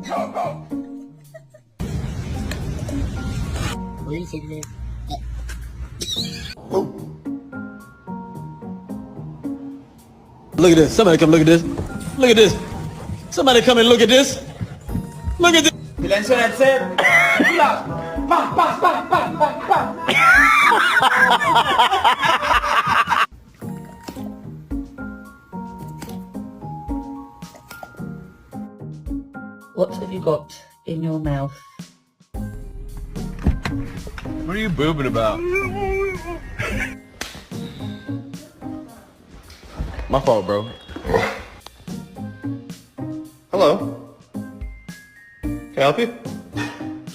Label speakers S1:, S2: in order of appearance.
S1: Look at this. Somebody come look at this. Look at this. Somebody come and look at this. Look at this.
S2: Silencio en el set. ¡Hola! ¡Pam, pam, pam, pam, pam, pam!
S3: What have you got in your mouth?
S4: What are you boobing about?
S1: My fault, bro.
S5: Hello. Can I help you?